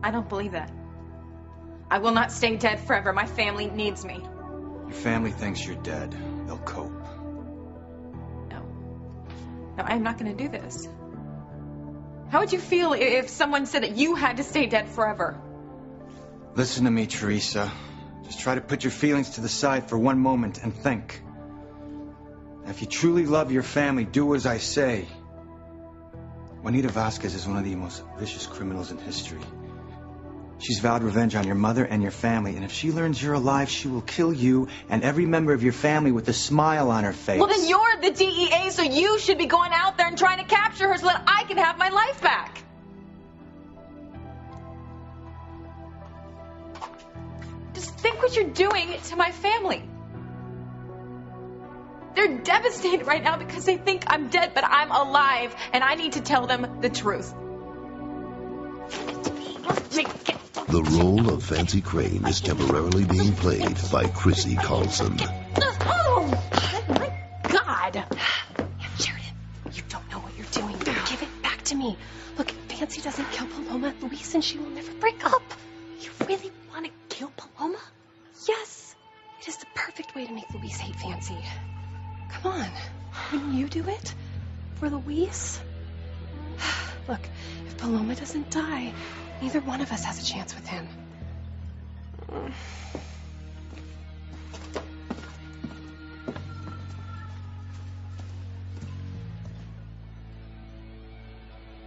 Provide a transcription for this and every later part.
I don't believe that. I will not stay dead forever. My family needs me. Your family thinks you're dead. They'll cope. No. No, I'm not going to do this. How would you feel if someone said that you had to stay dead forever? Listen to me, Teresa. Just try to put your feelings to the side for one moment and think. If you truly love your family, do as I say. Juanita Vasquez is one of the most vicious criminals in history. She's vowed revenge on your mother and your family, and if she learns you're alive, she will kill you and every member of your family with a smile on her face. Well, then you're the DEA, so you should be going out there and trying to capture her so that I can have my life back. Just think what you're doing to my family. They're devastated right now because they think I'm dead, but I'm alive, and I need to tell them the truth. The role of Fancy Crane is temporarily being played by Chrissy Carlson. Oh, my God. Sheridan, you don't know what you're doing. Give it back to me. Look, if Fancy doesn't kill Paloma, Luis and she will never break up. You really want to kill Paloma? Yes. It is the perfect way to make Luis hate Fancy. Come on. Wouldn't you do it? For Luis? Look, if Paloma doesn't die, neither one of us has a chance with him.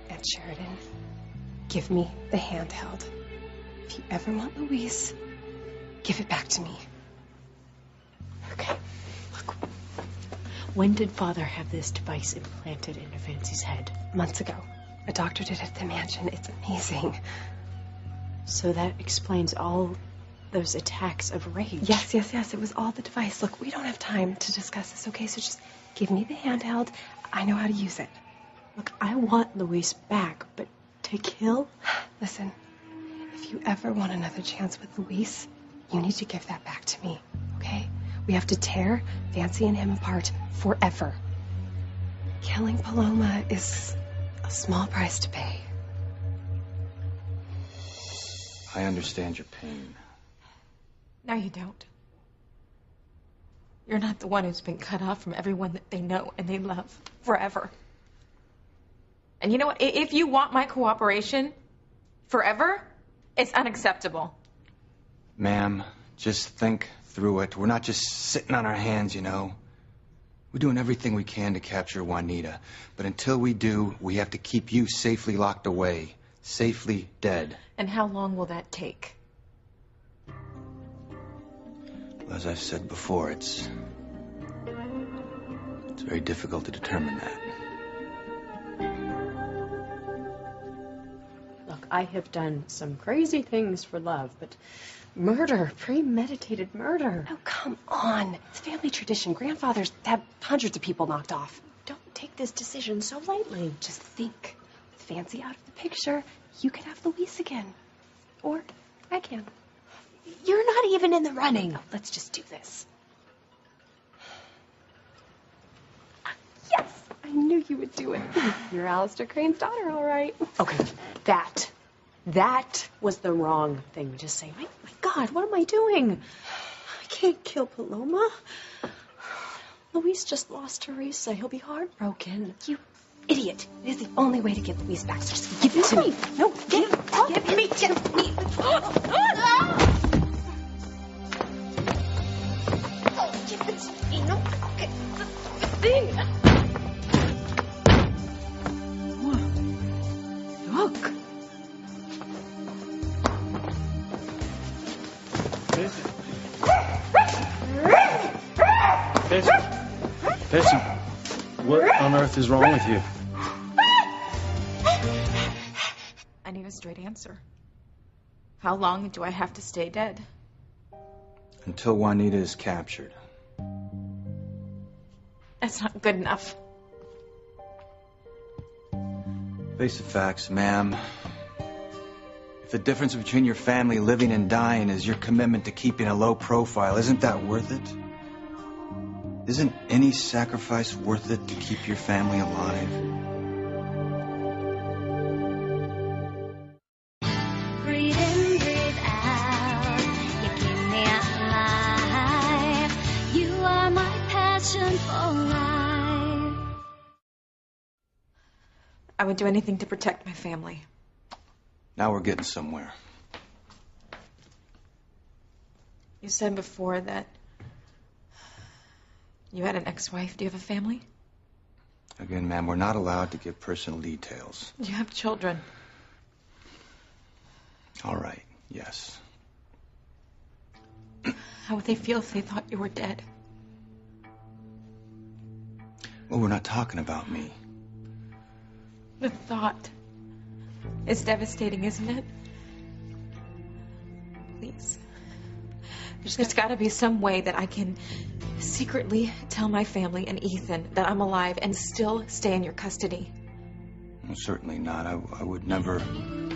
And Sheridan, give me the handheld. If you ever want Luis, give it back to me. Okay. Look. When did Father have this device implanted into Fancy's head? Months ago. A doctor did it at the mansion. It's amazing. So that explains all those attacks of rage. Yes. It was all the device. Look, we don't have time to discuss this, okay? So just give me the handheld. I know how to use it. Look, I want Luis back, but to kill? Listen, if you ever want another chance with Luis, you need to give that back to me, okay? We have to tear Fancy and him apart forever. Killing Paloma is a small price to pay. I understand your pain. No, you don't. You're not the one who's been cut off from everyone that they know and they love forever. And you know what? If you want my cooperation forever, it's unacceptable. Ma'am, just think through it. We're not just sitting on our hands, you know. We're doing everything we can to capture Juanita. But until we do, we have to keep you safely locked away. Safely dead. And how long will that take? Well, as I've said before, it's very difficult to determine that. Look, I have done some crazy things for love, but murder, premeditated murder. Oh, come on. It's family tradition. Grandfathers had hundreds of people knocked off. Don't take this decision so lightly. Just think. With Fancy out of the picture, you could have Luis again. Or I can. You're not even in the running. Oh, let's just do this. Yes! I knew you would do it. You're Alistair Crane's daughter, all right. Okay, that was the wrong thing to say. My God, what am I doing? I can't kill Paloma. Luis just lost Teresa. He'll be heartbroken. You idiot. It is the only way to get Luis back. So just give it to me. No, give me. Give me. Give it to me. No, okay. The thing. Look. Bessie, what on earth is wrong with you? I need a straight answer. How long do I have to stay dead? Until Juanita is captured. That's not good enough. Face the facts, ma'am. If the difference between your family living and dying is your commitment to keeping a low profile, isn't that worth it? Isn't any sacrifice worth it to keep your family alive? Freedom. I would do anything to protect my family. Now we're getting somewhere. You said before that you had an ex-wife. Do you have a family? Again, ma'am, we're not allowed to give personal details. Do you have children? All right, yes. How would they feel if they thought you were dead? Well, we're not talking about me. The thought is devastating, isn't it? Please. There's got to be some way that I can secretly tell my family and Ethan that I'm alive and still stay in your custody. Well, certainly not. I would never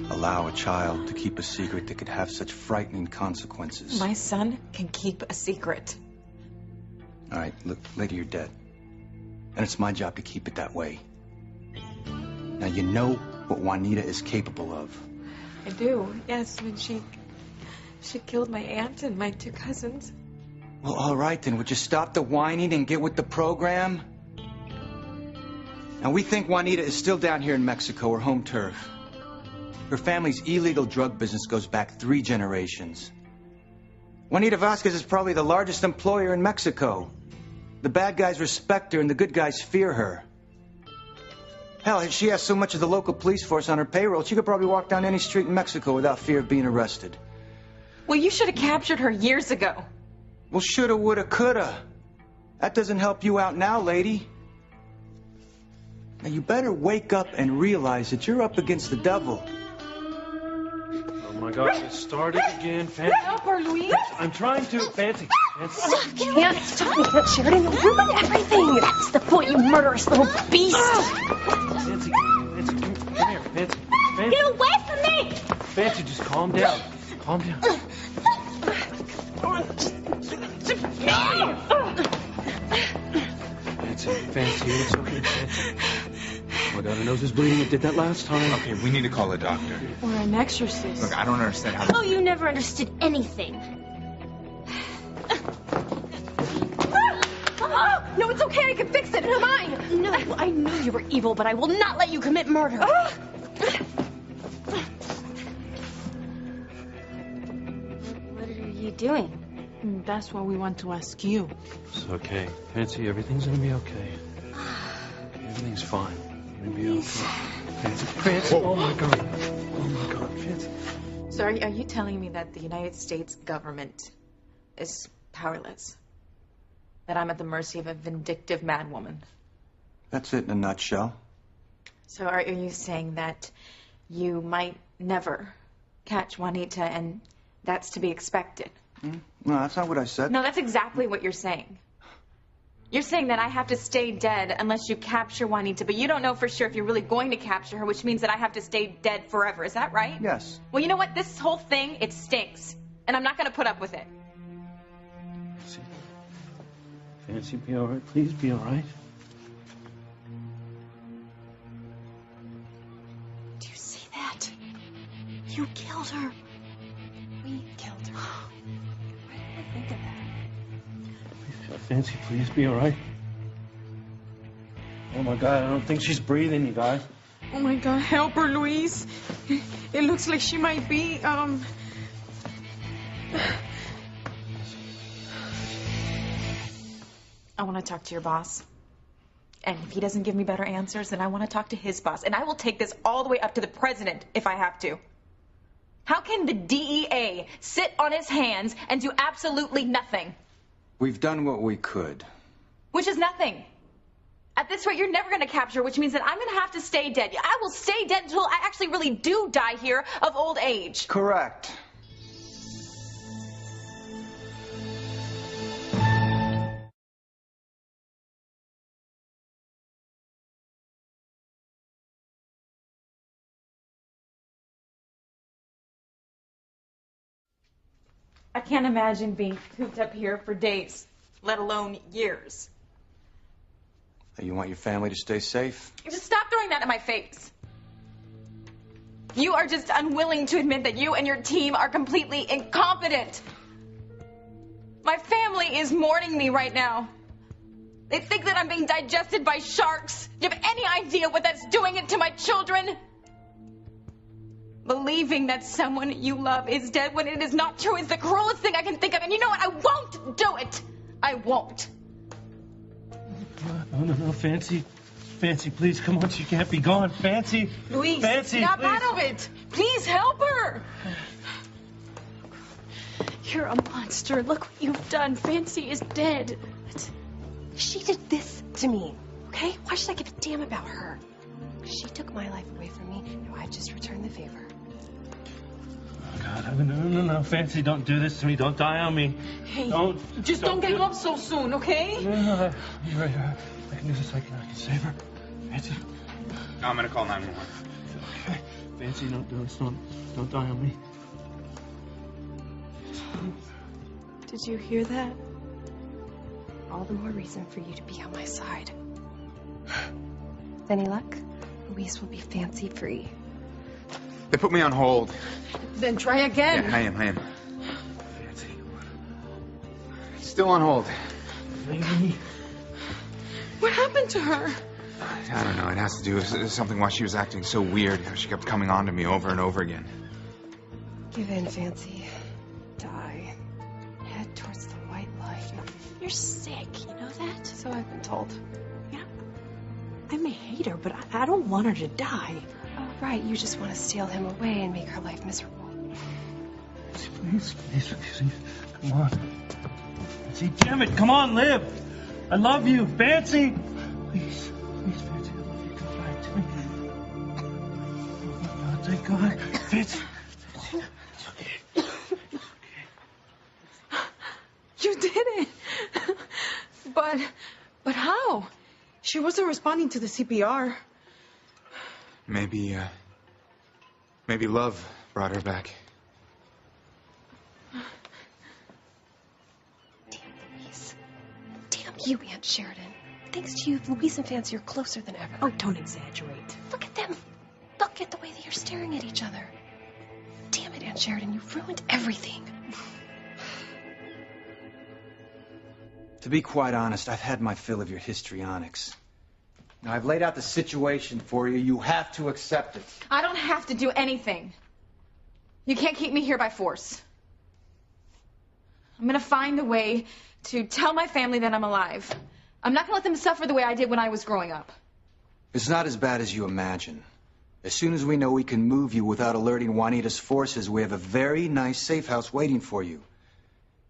allow a child to keep a secret that could have such frightening consequences. My son can keep a secret. All right, look, lady, you're dead. And it's my job to keep it that way. Now, you know what Juanita is capable of. I do, yes, when she killed my aunt and my 2 cousins. Well, all right, then. Would you stop the whining and get with the program? Now, we think Juanita is still down here in Mexico, her home turf. Her family's illegal drug business goes back 3 generations. Juanita Vasquez is probably the largest employer in Mexico. The bad guys respect her and the good guys fear her. Hell, she has so much of the local police force on her payroll, she could probably walk down any street in Mexico without fear of being arrested. Well, you should have captured her years ago. Well, shoulda, woulda, coulda. That doesn't help you out now, lady. Now, you better wake up and realize that you're up against the devil. Oh my God, it started again. Fancy. Help her, Luis. I'm trying to. Fancy. Can't stop me, that Sheridan. You'll ruin everything. That's the point, you murderous little beast. Fancy. Fancy, come here. Fancy. Fancy. Get away from me! Fancy, just calm down. Calm down. Fancy, it's okay, Fancy. My daughter nose is bleeding. It did that last time. Okay, we need to call a doctor. Or an exorcist. Look, I don't understand how. Oh, you never understood anything. No, it's okay. I can fix it. It's mine. No, I knew you were evil, but I will not let you commit murder. What are you doing? That's what we want to ask you. It's okay. Fancy, everything's gonna be okay. Everything's fine. You're gonna be okay. Fancy. Fancy. Oh my God. Oh my God. Fancy. So are you telling me that the United States government is powerless? That I'm at the mercy of a vindictive madwoman? That's it in a nutshell. So are you saying that you might never catch Juanita and that's to be expected? No, that's not what I said. No, that's exactly what you're saying. You're saying that I have to stay dead unless you capture Juanita, but you don't know for sure if you're really going to capture her, which means that I have to stay dead forever. Is that right? Yes. Well, you know what? This whole thing, it stinks. And I'm not going to put up with it. Fancy, be all right. Please be all right. Do you see that? You killed her. We killed her. Why didn't I think of that? Fancy, please be all right. Oh my God, I don't think she's breathing, you guys. Oh my God, help her, Luis. It looks like she might be, I want to talk to your boss. And if he doesn't give me better answers, then I want to talk to his boss. And I will take this all the way up to the president if I have to. How can the DEA sit on his hands and do absolutely nothing? We've done what we could. Which is nothing. At this rate, you're never going to capture her, which means that I'm going to have to stay dead. I will stay dead until I actually really do die here of old age. Correct. I can't imagine being cooped up here for days, let alone years. You want your family to stay safe? Just stop throwing that in my face. You are just unwilling to admit that you and your team are completely incompetent. My family is mourning me right now. They think that I'm being digested by sharks. Do you have any idea what that's doing to my children? Believing that someone you love is dead when it is not true is the cruelest thing I can think of. And you know what? I won't do it. I won't. No, Fancy. Fancy, please, come on. She can't be gone. Fancy. Luis, Fancy, snap please. out of it. Please help her. You're a monster. Look what you've done. Fancy is dead. She did this to me, okay? Why should I give a damn about her? She took my life away from me. Now I just returned the favor. Oh, God. No. Fancy, don't do this to me. Don't die on me. Hey, Don't don't give do- up so soon, okay? No, you're right. I can do this. I can save her. Fancy. No, I'm gonna call 911. Okay. Fancy, don't do this. Don't die on me. Did you hear that? All the more reason for you to be on my side. With any luck, Luis will be fancy free. They put me on hold. Then try again. Yeah, I am. Fancy. Still on hold. Maybe. What happened to her? I don't know. It has to do with something why she was acting so weird. She kept coming on to me over and over again. Give in, Fancy. Die. Head towards the white light. You're sick. You know that? So I've been told. Yeah. I may hate her, but I don't want her to die. Oh, right. You just want to steal him away and make her life miserable. Please. Come on. Fancy, damn it. Come on, live. I love you. Fancy. Please, Fancy, I love you. Come back to me. Oh, God, thank God. Fancy. It's okay. You did it. But how? She wasn't responding to the CPR. Maybe love brought her back. Damn Luis. Damn you, Aunt Sheridan. Thanks to you, Luis and Fancy are closer than ever. Oh, don't exaggerate. Look at them. Look at the way they are staring at each other. Damn it, Aunt Sheridan, you've ruined everything. To be quite honest, I've had my fill of your histrionics. Now, I've laid out the situation for you. You have to accept it. I don't have to do anything. You can't keep me here by force. I'm gonna find a way to tell my family that I'm alive. I'm not gonna let them suffer the way I did when I was growing up. It's not as bad as you imagine. As soon as we know we can move you without alerting Juanita's forces, we have a very nice safe house waiting for you.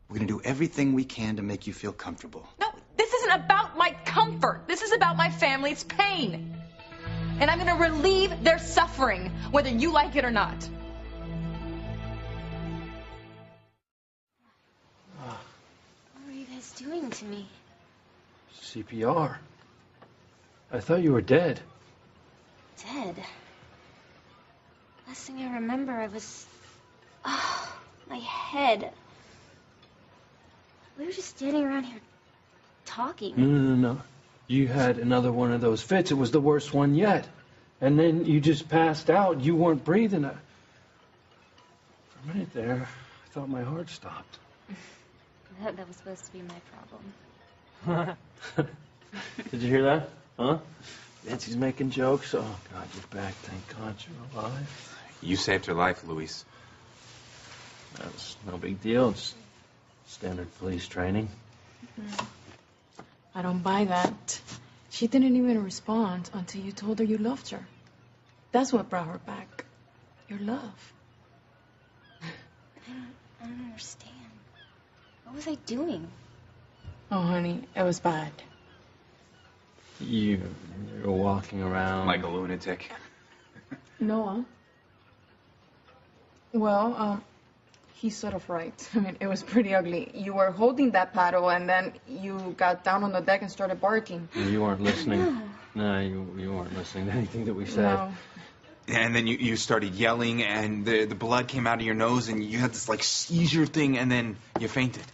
We're gonna do everything we can to make you feel comfortable. No, this isn't about my comfort. This is about my family's pain. And I'm gonna relieve their suffering, whether you like it or not. What were you guys doing to me? CPR. I thought you were dead. Dead. Last thing I remember, I was... Oh, my head. We were just standing around here talking. No. You had another one of those fits. It was the worst one yet. And then you just passed out. You weren't breathing. For a minute there, I thought my heart stopped. That was supposed to be my problem. Did you hear that? Huh? Nancy's making jokes. Oh, God, you're back. Thank God you're alive. You saved her life, Luis. That was no big deal. Just standard police training. I don't buy that. She didn't even respond until you told her you loved her. That's what brought her back. Your love. I don't understand. What was I doing? Oh, honey, it was bad. You're walking around Like a lunatic. Noah? Well, he's sort of right. I mean, it was pretty ugly. You were holding that paddle, and then you got down on the deck and started barking. You weren't listening. No, you weren't listening to anything that we said. No. And then you started yelling, and the blood came out of your nose, and you had this, like, seizure thing, and then you fainted.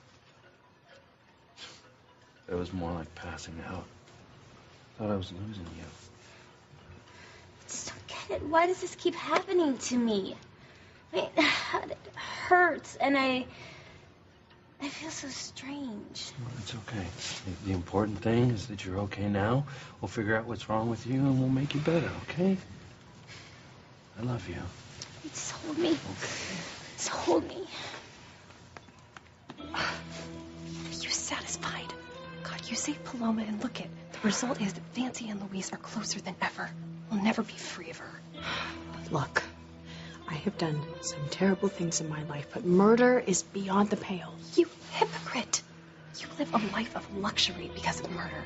It was more like passing out. Thought I was losing you. I just don't get it. Why does this keep happening to me? I mean, it hurts, and I I feel so strange. Well, it's okay. The important thing is that you're okay now. We'll figure out what's wrong with you and we'll make you better, okay? I love you. Just hold me. Just hold me. Are you satisfied? God, you saved Paloma, and look it. The result is that Fancy and Louise are closer than ever. We'll never be free of her. Look, I have done some terrible things in my life, but murder is beyond the pale. You hypocrite! You live a life of luxury because of murder.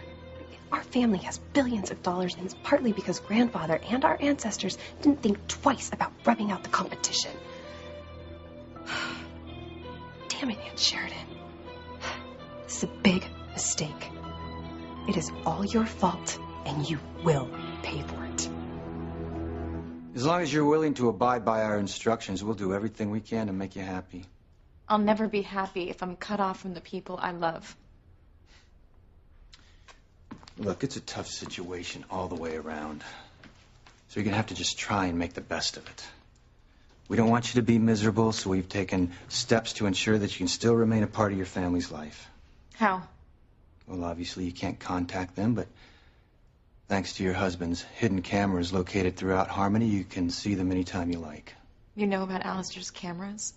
Our family has billions of dollars, and it's partly because grandfather and our ancestors didn't think twice about rubbing out the competition. Damn it, Aunt Sheridan. This is a big mistake. It is all your fault, and you will pay for it. As long as you're willing to abide by our instructions, we'll do everything we can to make you happy. I'll never be happy if I'm cut off from the people I love. Look, it's a tough situation all the way around. So you're going to have to just try and make the best of it. We don't want you to be miserable, so we've taken steps to ensure that you can still remain a part of your family's life. How? Well, obviously you can't contact them, but thanks to your husband's hidden cameras located throughout Harmony, you can see them anytime you like. You know about Alistair's cameras?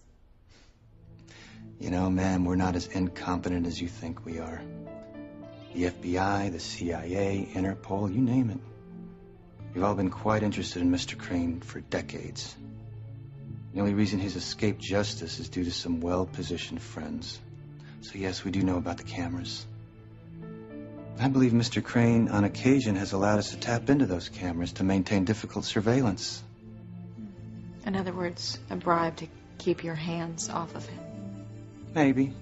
You know, ma'am, we're not as incompetent as you think we are. The FBI, the CIA, Interpol, you name it. You've all been quite interested in Mr. Crane for decades. The only reason he's escaped justice is due to some well-positioned friends. So yes, we do know about the cameras. I believe Mr. Crane, on occasion, has allowed us to tap into those cameras to maintain difficult surveillance. In other words, a bribe to keep your hands off of him. Maybe.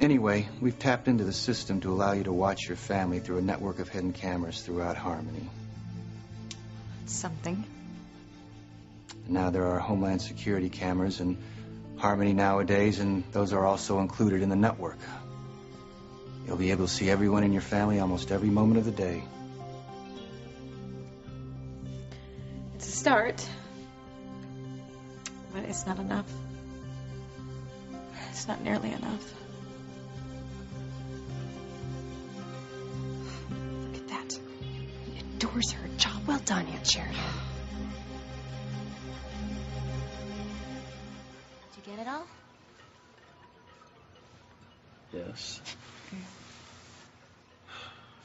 Anyway, we've tapped into the system to allow you to watch your family through a network of hidden cameras throughout Harmony. That's something. And now there are Homeland Security cameras in Harmony nowadays, and those are also included in the network. You'll be able to see everyone in your family almost every moment of the day. It's a start. But it's not enough. It's not nearly enough. Look at that. He adores her. Job well done, Aunt Sheridan. Did you get it all? Yes.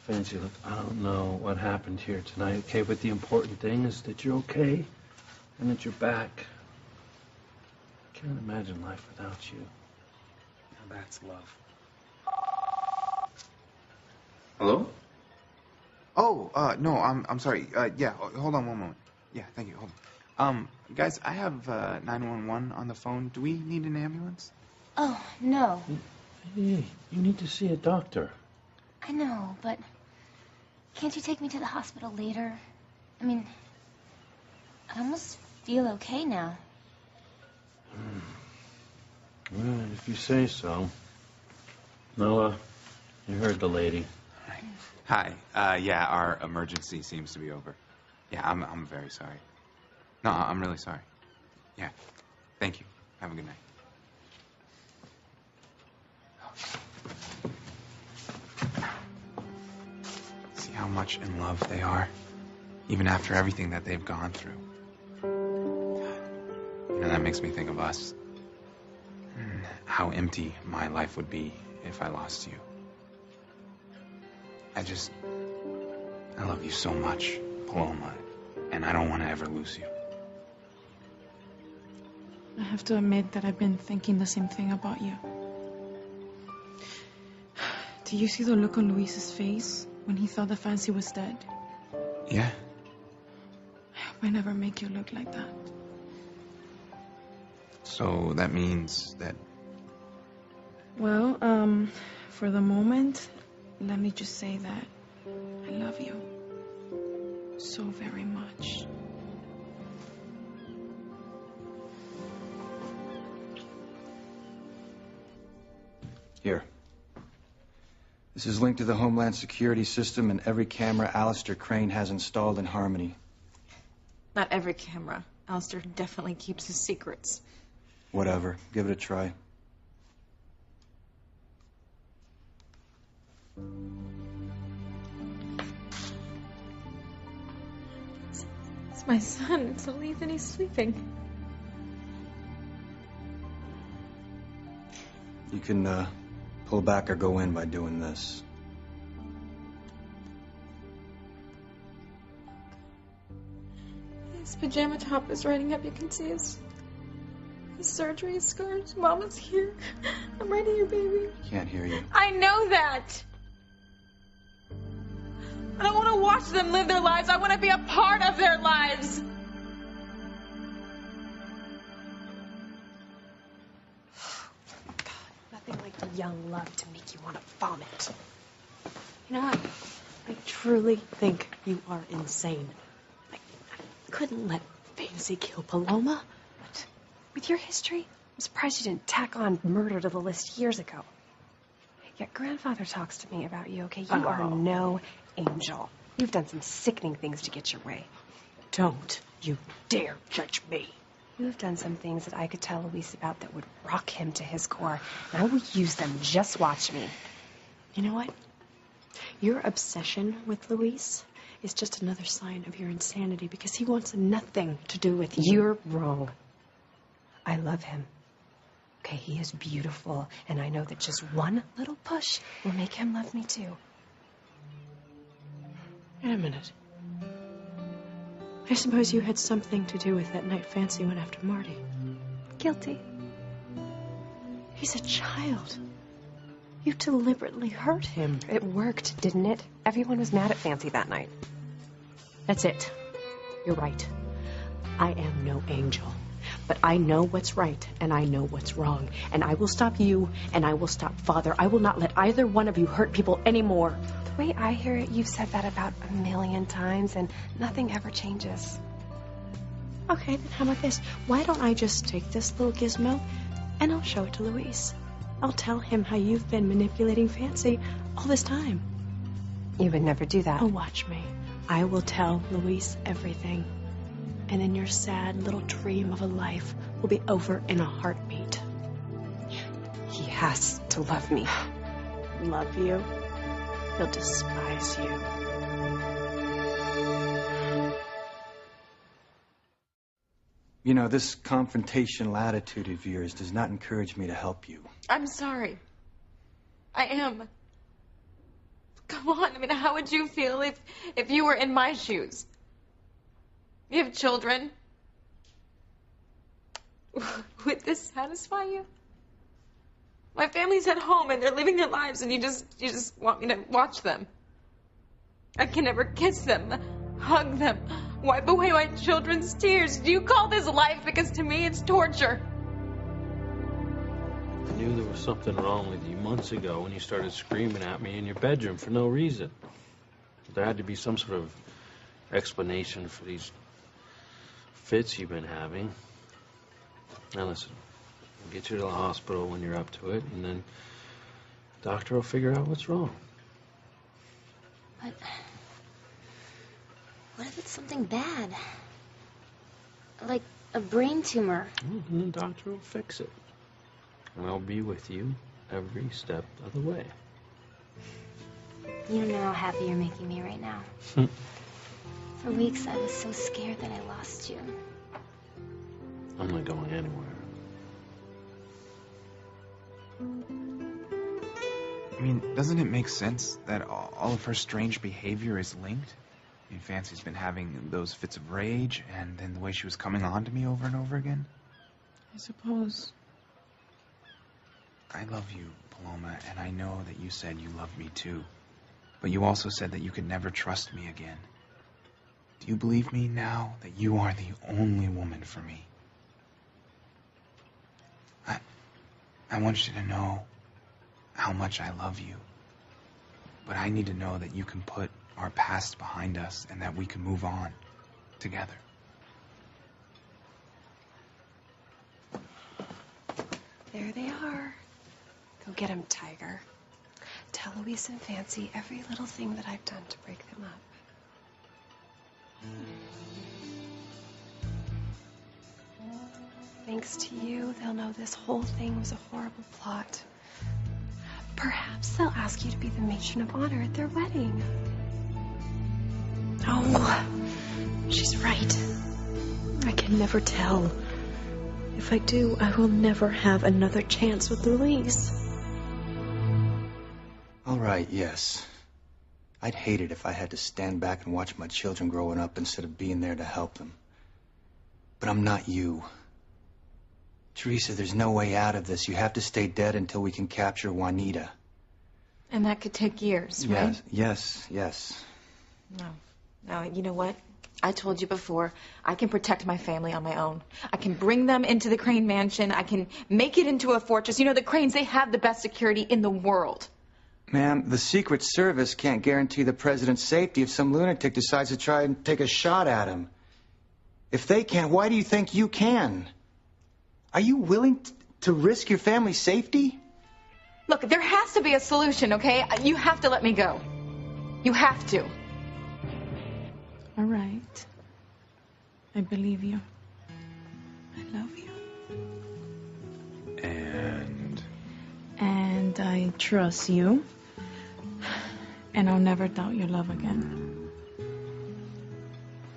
Fancy, look, I don't know what happened here tonight, okay? But the important thing is that you're okay and that you're back. I can't imagine life without you. Now that's love. Hello? Oh, no, I'm sorry. Yeah, hold on one moment. Yeah, thank you. Hold on. Guys, I have 911 on the phone. Do we need an ambulance? Oh, no. Hey, you need to see a doctor. I know, but can't you take me to the hospital later? I mean, I almost feel okay now. Well, if you say so. Noah, you heard the lady. Hi. Yeah, our emergency seems to be over. Yeah, I'm very sorry. No, I'm really sorry. Yeah. Thank you. Have a good night. See how much in love they are, even after everything that they've gone through. God. You know, that makes me think of us. And how empty my life would be if I lost you. I love you so much, Paloma, and I don't want to ever lose you. I have to admit that I've been thinking the same thing about you. Do you see the look on Luis's face when he thought that Fancy was dead? Yeah? I hope I never make you look like that. So that means that... Well, for the moment, let me just say that I love you so very much. Here. This is linked to the Homeland Security system and every camera Alistair Crane has installed in Harmony. Not every camera. Alistair definitely keeps his secrets. Whatever. Give it a try. It's my son. It's Elise, and he's sleeping. You can pull back or go in by doing this. His pajama top is riding up. You can see his surgery scars. Mama's here. I'm right here, baby. Can't hear you. I know that. I don't want to watch them live their lives. I want to be a part of their lives. Nothing like the young love to make you want to vomit. You know what? I truly think you are insane. I couldn't let Fancy kill Paloma. But with your history, I'm surprised you didn't tack on murder to the list years ago. Yet grandfather talks to me about you, okay? You are no angel. You've done some sickening things to get your way. Don't you dare judge me. You have done some things that I could tell Luis about that would rock him to his core, and I will use them. Just watch me. You know what? Your obsession with Luis is just another sign of your insanity because he wants nothing to do with you. You're wrong. I love him. Okay, he is beautiful, and I know that just one little push will make him love me too. Wait a minute. I suppose you had something to do with that night Fancy went after Marty. Guilty. He's a child. You deliberately hurt him. It worked, didn't it? Everyone was mad at Fancy that night. That's it. You're right. I am no angel. But I know what's right, and I know what's wrong. And I will stop you, and I will stop Father. I will not let either one of you hurt people anymore. The way I hear it, you've said that about 1,000,000 times, and nothing ever changes. Okay, then how about this? Why don't I just take this little gizmo, and I'll show it to Luis. I'll tell him how you've been manipulating Fancy all this time. You would never do that. Oh, watch me. I will tell Luis everything. And then your sad little dream of a life will be over in a heartbeat. He has to love me. Love you? He'll despise you. You know, this confrontational attitude of yours does not encourage me to help you. I'm sorry. I am. Come on, I mean, how would you feel if you were in my shoes? You have children. Would this satisfy you? My family's at home and they're living their lives and you just want me to watch them. I can never kiss them, hug them, wipe away my children's tears. Do you call this life? Because to me it's torture. I knew there was something wrong with you months ago when you started screaming at me in your bedroom for no reason. There had to be some sort of explanation for these fits you've been having. Now listen, we'll get you to the hospital when you're up to it, and then the doctor will figure out what's wrong. But what if it's something bad? Like a brain tumor? Well, then the doctor will fix it. And I'll be with you every step of the way. You don't know how happy you're making me right now. For weeks, I was so scared that I lost you. I'm not going anywhere. I mean, doesn't it make sense that all of her strange behavior is linked? I mean, Fancy's been having those fits of rage, and then the way she was coming on to me over and over again. I suppose. I love you, Paloma, and I know that you said you love me too. But you also said that you could never trust me again. Do you believe me now that you are the only woman for me? I want you to know how much I love you. But I need to know that you can put our past behind us and that we can move on together. There they are. Go get him, Tiger. Tell Luis and Fancy every little thing that I've done to break them up. Thanks to you, they'll know this whole thing was a horrible plot. Perhaps they'll ask you to be the matron of honor at their wedding. Oh, she's right. I can never tell. If I do, I will never have another chance with Louise. All right, yes. I'd hate it if I had to stand back and watch my children growing up instead of being there to help them. But I'm not you. Teresa, there's no way out of this. You have to stay dead until we can capture Juanita. And that could take years, right? Yes. No, you know what? I told you before, I can protect my family on my own. I can bring them into the Crane mansion. I can make it into a fortress. You know, the Cranes, they have the best security in the world. Ma'am, the Secret Service can't guarantee the president's safety if some lunatic decides to try and take a shot at him. If they can't, why do you think you can? Are you willing to risk your family's safety? Look, there has to be a solution, okay? You have to let me go. You have to. All right. I believe you. I love you. And I trust you. And I'll never doubt your love again.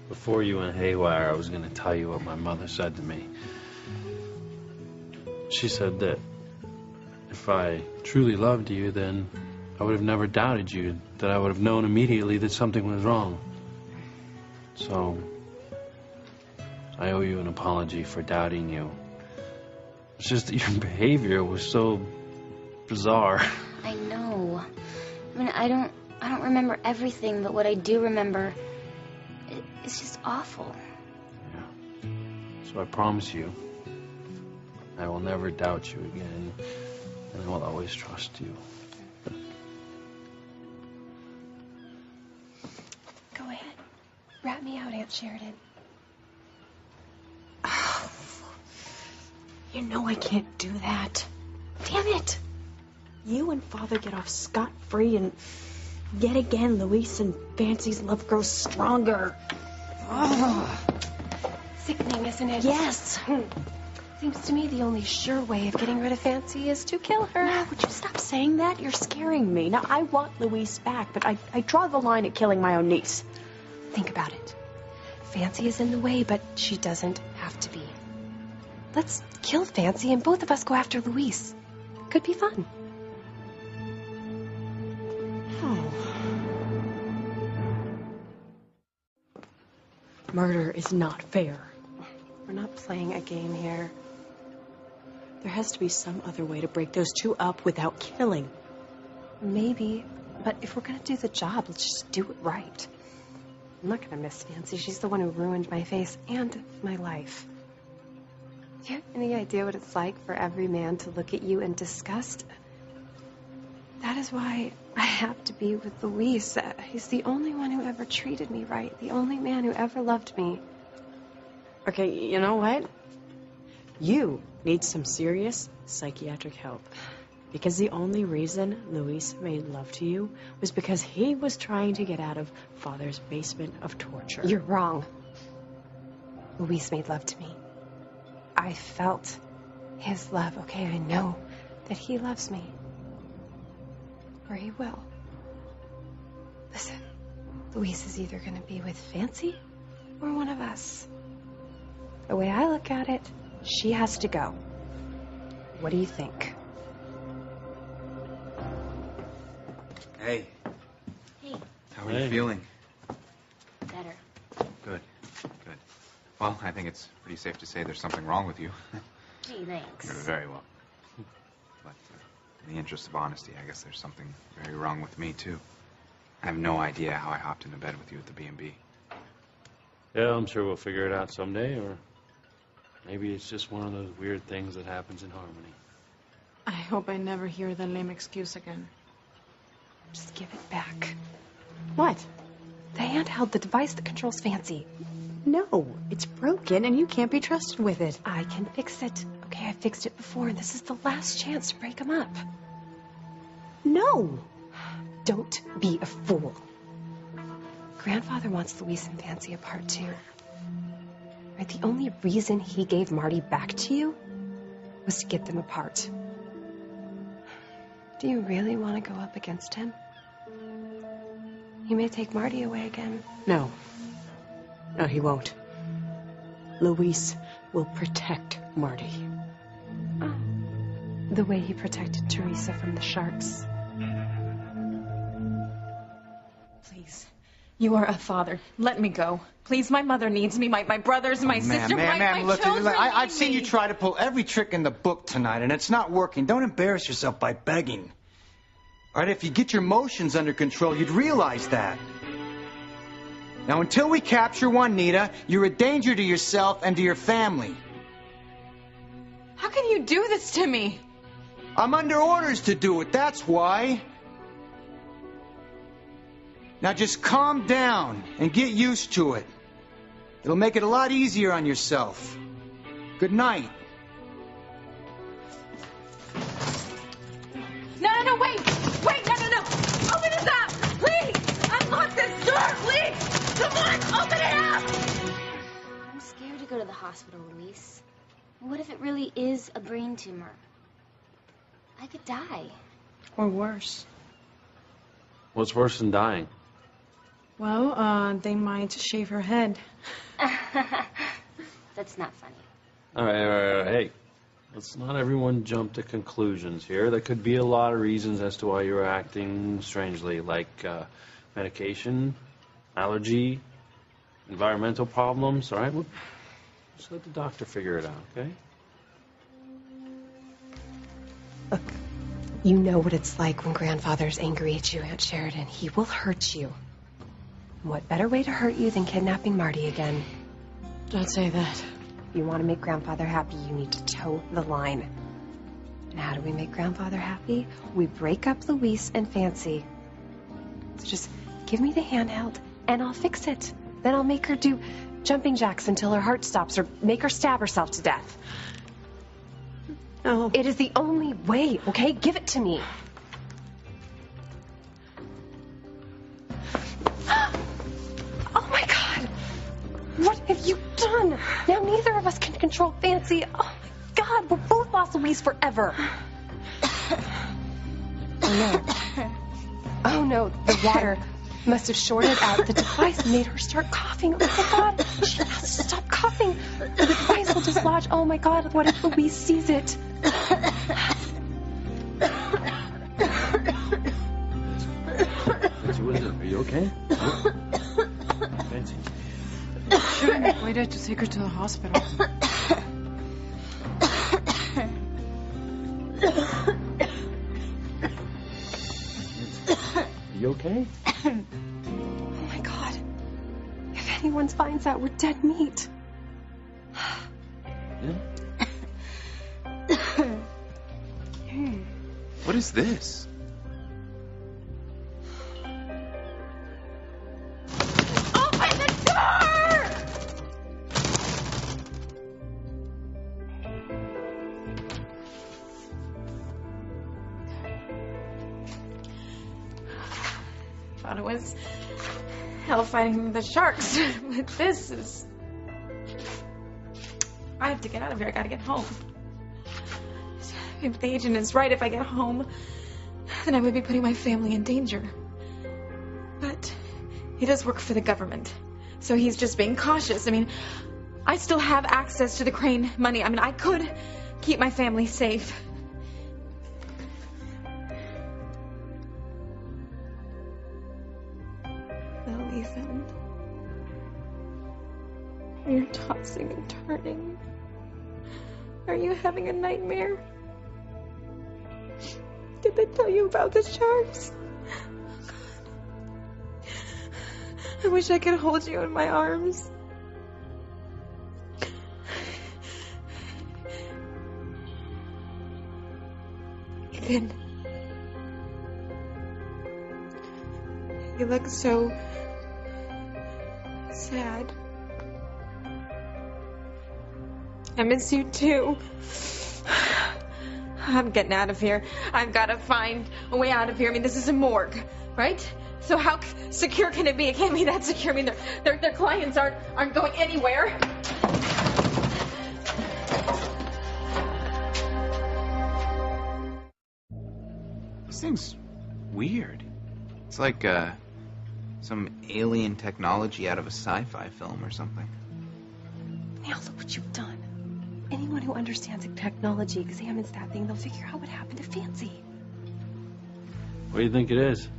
Before you went haywire, I was going to tell you what my mother said to me. She said that if I truly loved you, then I would have never doubted you, that I would have known immediately that something was wrong. So, I owe you an apology for doubting you. It's just that your behavior was so bizarre. I know. I mean, I don't remember everything, but what I do remember, it's just awful. Yeah. So I promise you, I will never doubt you again, and I will always trust you. Go ahead. Rat me out, Aunt Sheridan. Oh, you know I can't do that. Damn it! You and Father get off scot-free, and yet again, Luis and Fancy's love grows stronger. Oh. Sickening, isn't it? Yes. Seems to me the only sure way of getting rid of Fancy is to kill her. Now, would you stop saying that? You're scaring me. Now, I want Luis back, but I draw the line at killing my own niece. Think about it. Fancy is in the way, but she doesn't have to be. Let's kill Fancy and both of us go after Luis. Could be fun. Murder is not fair. We're not playing a game here. There has to be some other way to break those two up without killing. Maybe, but if we're gonna do the job, let's just do it right. I'm not gonna miss Fancy. She's the one who ruined my face and my life. Do you have any idea what it's like for every man to look at you in disgust? That is why I have to be with Luis. He's the only one who ever treated me right. The only man who ever loved me. Okay, you know what? You need some serious psychiatric help. Because the only reason Luis made love to you was because he was trying to get out of Father's basement of torture. You're wrong. Luis made love to me. I felt his love, okay? I know that he loves me. Or he will. Listen, Luis is either going to be with Fancy or one of us. The way I look at it, she has to go. What do you think? Hey. Hey. How are you feeling? Better. Good. Well, I think it's pretty safe to say there's something wrong with you. Hey, thanks. You're very well. But in the interest of honesty, I guess there's something very wrong with me, too. I have no idea how I hopped into bed with you at the B&B. Yeah, I'm sure we'll figure it out someday, or maybe it's just one of those weird things that happens in Harmony. I hope I never hear the lame excuse again. Just give it back. What? The handheld, the device that controls Fancy. No, it's broken and you can't be trusted with it. I can fix it. Okay, I fixed it before, and this is the last chance to break them up. No. Don't be a fool. Grandfather wants Luis and Fancy apart, too. Right? The only reason he gave Marty back to you was to get them apart. Do you really want to go up against him? He may take Marty away again. No. No, he won't. Luis will protect Marty. Oh. The way he protected Teresa from the sharks. Please. You are a father. Let me go. Please, my mother needs me. My brothers, my sister, my look, children I've need seen me. you try to pull every trick in the book tonight, and it's not working. Don't embarrass yourself by begging. All right, if you get your emotions under control, you'd realize that. Now, until we capture Juanita, you're a danger to yourself and to your family. How can you do this to me? I'm under orders to do it, that's why. Now just calm down and get used to it. It'll make it a lot easier on yourself. Good night. No, wait! Wait, no! Open this up! Please! Unlock this door, please! Come on, open it up! I'm scared to go to the hospital, Luis. What if it really is a brain tumor? I could die. Or worse. What's worse than dying? Well, they might shave her head. That's not funny. All right. Hey, let's not everyone jump to conclusions here. There could be a lot of reasons as to why you're acting strangely, like medication, allergy, environmental problems. All right, just let the doctor figure it out, okay? Look, you know what it's like when Grandfather's angry at you, Aunt Sheridan. He will hurt you. And what better way to hurt you than kidnapping Marty again? Don't say that. If you want to make Grandfather happy, you need to toe the line. And how do we make Grandfather happy? We break up Luis and Fancy. So just give me the handheld, and I'll fix it. Then I'll make her do jumping jacks until her heart stops, or make her stab herself to death. No. It is the only way, okay? Give it to me. Oh my God! What have you done? Now neither of us can control Fancy. Oh my God, we're both lost Luis forever. Oh no, the water must have shorted out the device and made her start coughing. Oh my God, she has to stop coughing. The device will dislodge. Oh my God, what if Luis sees it? Fancy, what is it? Are you okay? Fancy. Shouldn't have waited to take her to the hospital. Are you okay? Oh my God. If anyone finds out, we're dead meat. Yeah? What is this? Open the door! Thought it was hell fighting the sharks, but this is... I have to get out of here. I gotta get home. If the agent is right, if I get home, then I would be putting my family in danger. But he does work for the government, so he's just being cautious. I mean, I still have access to the Crane money. I mean, I could keep my family safe. Well, Ethan, you're tossing and turning. Are you having a nightmare? Did they tell you about the sharks? Oh, God. I wish I could hold you in my arms. Ethan. You look so sad. I miss you too. I'm getting out of here. I've got to find a way out of here. I mean, this is a morgue, right? So how secure can it be? It can't be that secure. I mean, their clients aren't going anywhere. This thing's weird. It's like some alien technology out of a sci-fi film or something. Now look what you've done. Anyone who understands technology examines that thing, they'll figure out what happened to Fancy. What do you think it is?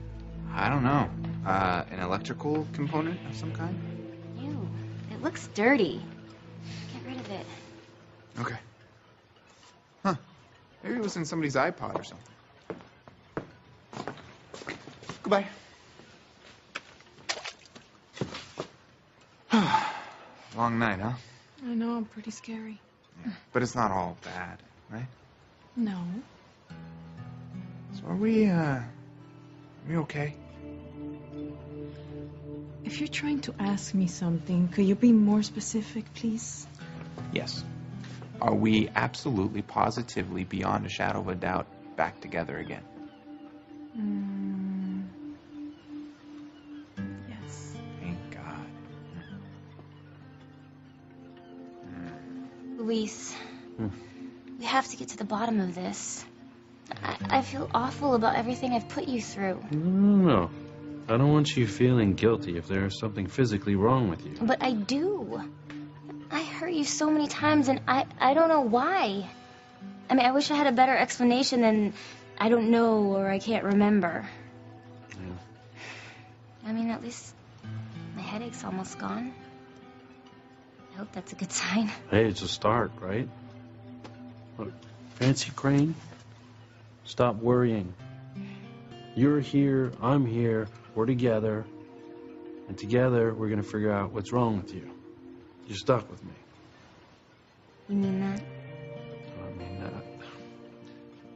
I don't know. An electrical component of some kind? Ew, it looks dirty. Get rid of it. Okay. Huh. Maybe it was in somebody's iPod or something. Goodbye. Long night, huh? I know, I'm pretty scary. Yeah. But it's not all bad, right? No. So are we okay? If you're trying to ask me something, could you be more specific, please? Yes. Are we absolutely, positively, beyond a shadow of a doubt, back together again? Yes. Thank God. Luis, we have to get to the bottom of this. I feel awful about everything I've put you through. No. I don't want you feeling guilty if there's something physically wrong with you. But I do. I hurt you so many times, and I don't know why. I mean, I wish I had a better explanation than I don't know or I can't remember. Yeah. I mean, at least my headache's almost gone. I hope that's a good sign. Hey, it's a start, right? Look, Fancy Crane, stop worrying. You're here, I'm here, we're together, and together we're gonna figure out what's wrong with you. You're stuck with me. You mean that? I mean that.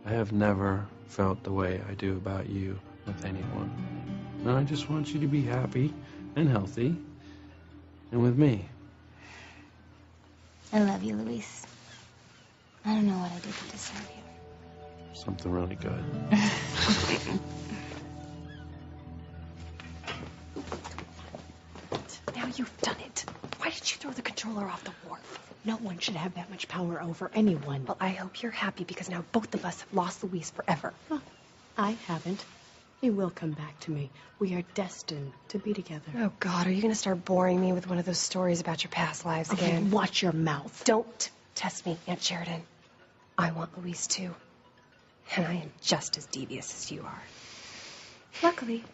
I have never felt the way I do about you with anyone. And I just want you to be happy and healthy, and with me. I love you, Luis. I don't know what I did to deserve you. Something really good. Now you've done it. Why did you throw the controller off the wharf? No one should have that much power over anyone. Well, I hope you're happy because now both of us have lost Luis forever. Well, I haven't. He will come back to me. We are destined to be together. Oh, God, are you going to start boring me with one of those stories about your past lives Okay, again? watch your mouth. Don't test me, Aunt Sheridan. I want Luis too. And I am just as devious as you are. Luckily,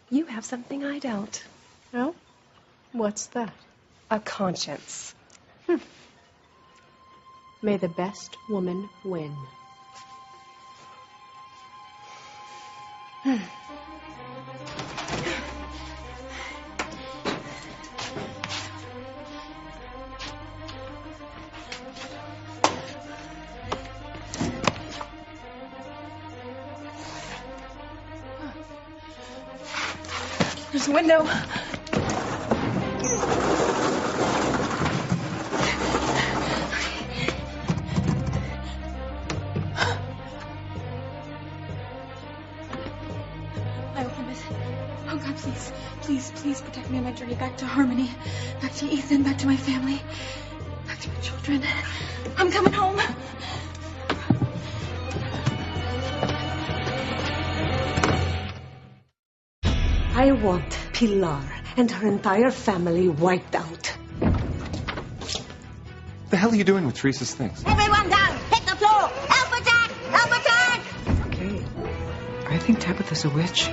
you have something I don't. Oh? What's that? A conscience. May the best woman win. There's a window. I opened it. Oh, God, please. Please, please protect me on my journey back to Harmony. Back to Ethan. Back to my family. Back to my children. I'm coming home. I want Pilar and her entire family wiped out. The hell are you doing with Teresa's things? Everyone down! Hit the floor! Help attack! Help attack! Okay. I think Tabitha's a witch.